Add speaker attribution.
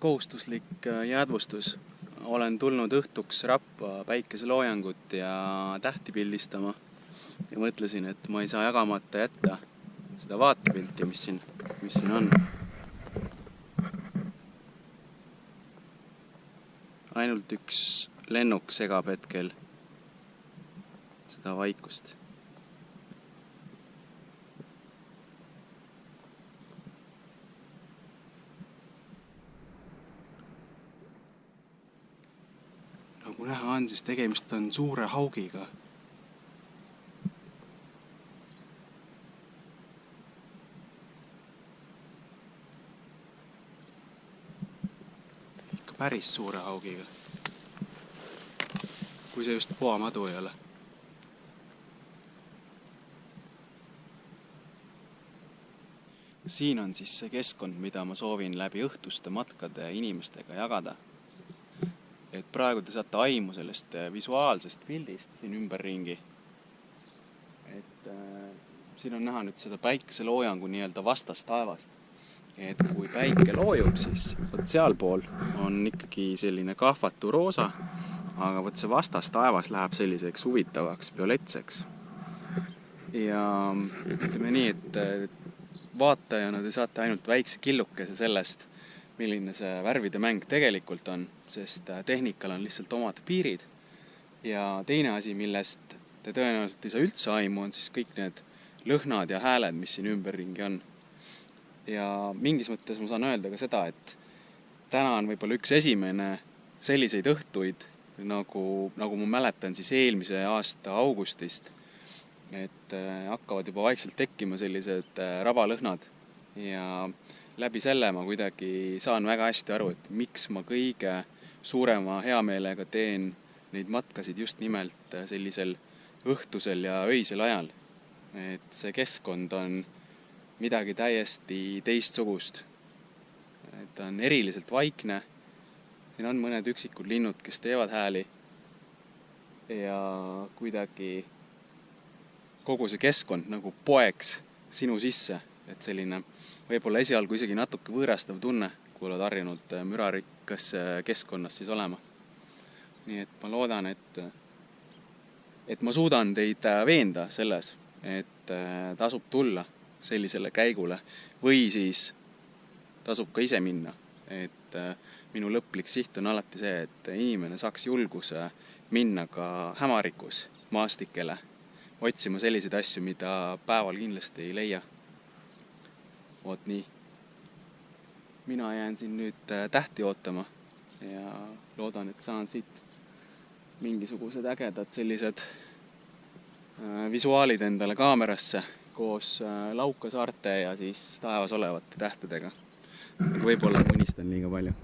Speaker 1: kohustuslik jäädvustus. Olen tulnud õhtuks Rappa päikeseloojangut ja tähti pildistama ja mõtlesin, et ma ei saa jagamata jätta seda vaatepilti, mis siin on. Ainult üks lennuk segab hetkel seda vaikust. Nagu näha on, siis tegemist on suure haugiga. Ikka päris suure haugiga. Kui see just puamadu ei ole. Siin on siis see keskkond, mida ma soovin läbi õhtuste matkade inimestega jagada. Et praegu te saate aimu sellest visuaalsest pildist siin ümberringi. Et siin on näha nüüd seda päikeseloojangu nii-öelda vastast taevast. Et kui päike loojub, siis võt sealpool on ikkagi selline kahvatu roosa, aga võt see vastas taevas läheb selliseks huvitavaks violetseks. Ja ütleme nii, et vaatajana te saate ainult väikse killukese sellest, milline see värvide mäng tegelikult on, sest tehnikal on lihtsalt omad piirid. Ja teine asi, millest te tõenäoliselt ei saa üldse aimu, on siis kõik need lõhnad ja hääled, mis siin ümberringi on. Ja mingis mõttes ma saan öelda ka seda, et täna on võib-olla üks esimene selliseid õhtuid, nagu ma mäletan siis eelmise aasta augustist, et hakkavad juba vaikselt tekkima sellised rabalõhnad ja läbi selle ma kuidagi saan väga hästi aru, et miks ma kõige suurema heameelega teen neid matkasid just nimelt sellisel õhtusel ja öisel ajal. Et see keskkond on midagi täiesti teistsugust. Et ta on eriliselt vaikne. Siin on mõned üksikud linnud, kes teevad hääli ja kuidagi kogu see keskkond nagu poeks sinu sisse, et selline võib-olla esialgu isegi natuke võõrastav tunne, kui oled harjunud mürarikkas keskkonnas siis olema. Nii et ma loodan, et ma suudan teid veenda selles, et tasub tulla sellisele käigule või siis tasub ka ise minna. Et minu lõplik siht on alati see, et inimene saaks julguse minna ka hämarikus maastikele, otsima selliseid asju, mida päeval kindlasti ei leia. Oot nii. Mina jään siin nüüd tähti ootama ja loodan, et saan siit mingisugused ägedad sellised visuaalid endale kaamerasse koos Lauka saarte ja siis taevas olevate tähtedega. Võib-olla unistan liiga palju.